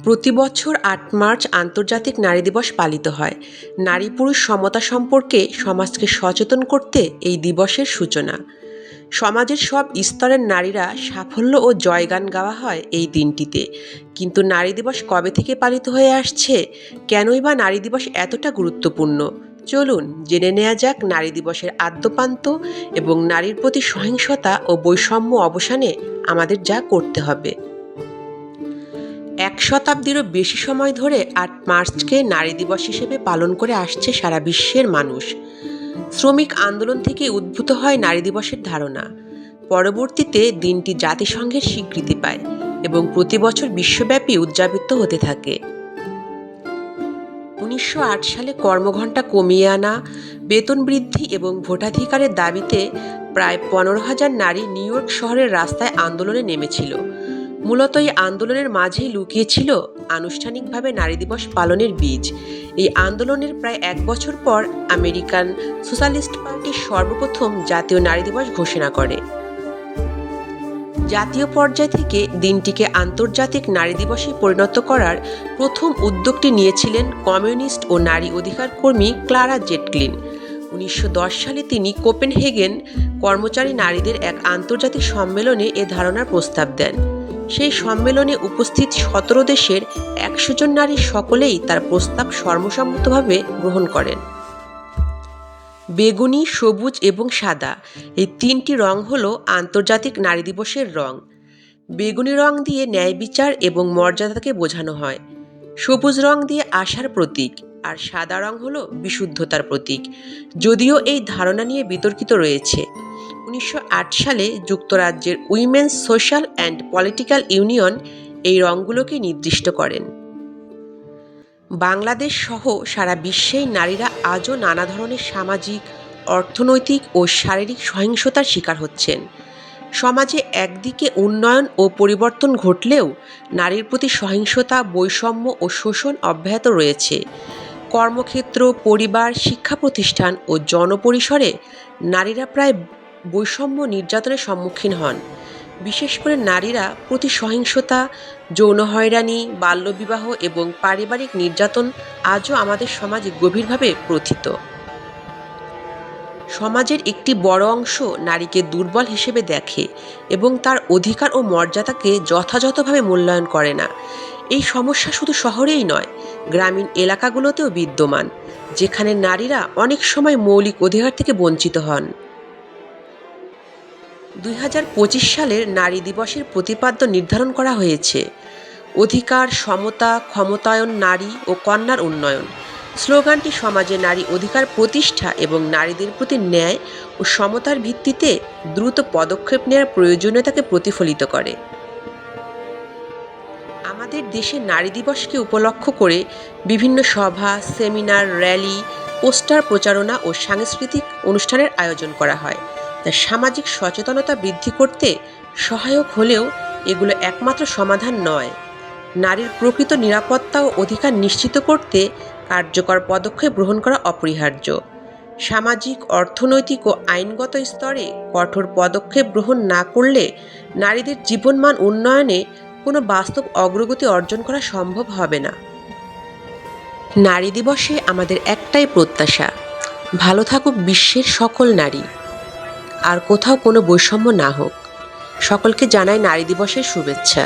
প্রতি বছর ৮ মার্চ আন্তর্জাতিক নারী দিবস পালিত হয়। নারী পুরুষ সমতা সম্পর্কে সমাজকে সচেতন করতে এই দিবসের সূচনা। সমাজের সব স্তরের নারীরা সাফল্য ও জয়গান গাওয়া হয় এই দিনটিতে। কিন্তু নারী দিবস কবে থেকে পালিত হয়ে আসছে, কেনই বা নারী দিবস এতটা গুরুত্বপূর্ণ? চলুন জেনে নেওয়া যাক নারী দিবসের আদ্যোপান্ত এবং নারীর প্রতি সহিংসতা ও বৈষম্য অবসানে আমাদের যা করতে হবে। ১ শতাব্দীরও বেশি সময় ধরে ৮ মার্চকে নারী দিবস হিসেবে পালন করে আসছে সারা বিশ্বের মানুষ। শ্রমিক আন্দোলন থেকে উদ্ভূত হয় নারী দিবসের ধারণা। পরবর্তীতে দিনটি জাতিসংঘের স্বীকৃতি পায় এবং প্রতি বছর বিশ্বব্যাপী উদযাপিত হতে থাকে। ১৯০৮ সালে কর্মঘণ্টা কমিয়ে আনা, বেতন বৃদ্ধি এবং ভোটাধিকারের দাবিতে প্রায় ১৫,০০০ নারী নিউ ইয়র্ক শহরের রাস্তায় আন্দোলনে নেমেছিল। মূলত এই আন্দোলনের মাঝেই লুকিয়েছিল আনুষ্ঠানিকভাবে নারী দিবস পালনের বীজ। এই আন্দোলনের প্রায় ১ বছর পর আমেরিকান সোশ্যালিস্ট পার্টি সর্বপ্রথম জাতীয় নারী দিবস ঘোষণা করে। জাতীয় পর্যায় থেকে দিনটিকে আন্তর্জাতিক নারী দিবসে পরিণত করার প্রথম উদ্যোগটি নিয়েছিলেন কমিউনিস্ট ও নারী অধিকার কর্মী ক্লারা জেটক্লিন। ১৯১০ সালে তিনি কোপেনহেগেন কর্মচারী নারীদের এক আন্তর্জাতিক সম্মেলনে এ ধারণার প্রস্তাব দেন। সেই সম্মেলনে উপস্থিত ১৭ দেশের ১০০ জন নারী সকলেই তার প্রস্তাব সর্বসম্মতভাবে গ্রহণ করেন। বেগুনি, সবুজ এবং সাদা এই ৩টি রং হল আন্তর্জাতিক নারী দিবসের রং। বেগুনি রং দিয়ে ন্যায় বিচার এবং মর্যাদাকে বোঝানো হয়, সবুজ রং দিয়ে আশার প্রতীক, আর সাদা রং হল বিশুদ্ধতার প্রতীক। যদিও এই ধারণা নিয়ে বিতর্কিত রয়েছে। ১৯০৮ সালে যুক্তরাজ্যের women's social and political union এই রঙগুলোকে নির্দিষ্ট করেন। বাংলাদেশ সহ সারা বিশ্বেই নারীরা আজও নানা ধরনের সামাজিক, অর্থনৈতিক ও শারীরিক সহিংসতার শিকার হচ্ছেন। সমাজে একদিকে উন্নয়ন ও পরিবর্তন ঘটলেও নারীর প্রতি সহিংসতা, বৈষম্য ও শোষণ অব্যাহত রয়েছে। কর্মক্ষেত্র, পরিবার, শিক্ষা প্রতিষ্ঠান ও জনপরিসরে নারীরা প্রায় বৈষম্য নির্যাতনের সম্মুখীন হন। বিশেষ করে নারীরা প্রতি সহিংসতা, যৌন হয়রানি, বাল্যবিবাহ এবং পারিবারিক নির্যাতন আজও আমাদের সমাজে গভীরভাবে প্রথিত। সমাজের একটি বড় অংশ নারীকে দুর্বল হিসেবে দেখে এবং তার অধিকার ও মর্যাদাকে যথাযথভাবে মূল্যায়ন করে না। এই সমস্যা শুধু শহরেই নয়, গ্রামীণ এলাকাগুলোতেও বিদ্যমান, যেখানে নারীরা অনেক সময় মৌলিক অধিকার থেকে বঞ্চিত হন। ২০২৫ সালের নারী দিবসের প্রতিপাদ্য নির্ধারণ করা হয়েছে অধিকার, সমতা, ক্ষমতায়ন, নারী ও কন্যার উন্নয়ন। স্লোগানটি সমাজে নারী অধিকার প্রতিষ্ঠা এবং নারীদের প্রতি ন্যায় ও সমতার ভিত্তিতে দ্রুত পদক্ষেপ নেওয়ার প্রয়োজনীয়তাকে প্রতিফলিত করে। আমাদের দেশে নারী দিবসকে উপলক্ষ করে বিভিন্ন সভা, সেমিনার, র্যালি, পোস্টার প্রচারণা ও সাংস্কৃতিক অনুষ্ঠানের আয়োজন করা হয়। তা সামাজিক সচেতনতা বৃদ্ধি করতে সহায়ক হলেও এগুলো একমাত্র সমাধান নয়। নারীর প্রকৃত নিরাপত্তা ও অধিকার নিশ্চিত করতে কার্যকর পদক্ষেপ গ্রহণ করা অপরিহার্য। সামাজিক, অর্থনৈতিক ও আইনগত স্তরে কঠোর পদক্ষেপ গ্রহণ না করলে নারীদের জীবনমান উন্নয়নে কোনো বাস্তব অগ্রগতি অর্জন করা সম্ভব হবে না। নারী দিবসে আমাদের একটাই প্রত্যাশা, ভালো থাকুক বিশ্বের সকল নারী, আর কোথাও কোনো বৈষম্য না হোক। সকলকে জানাই নারী দিবসের শুভেচ্ছা।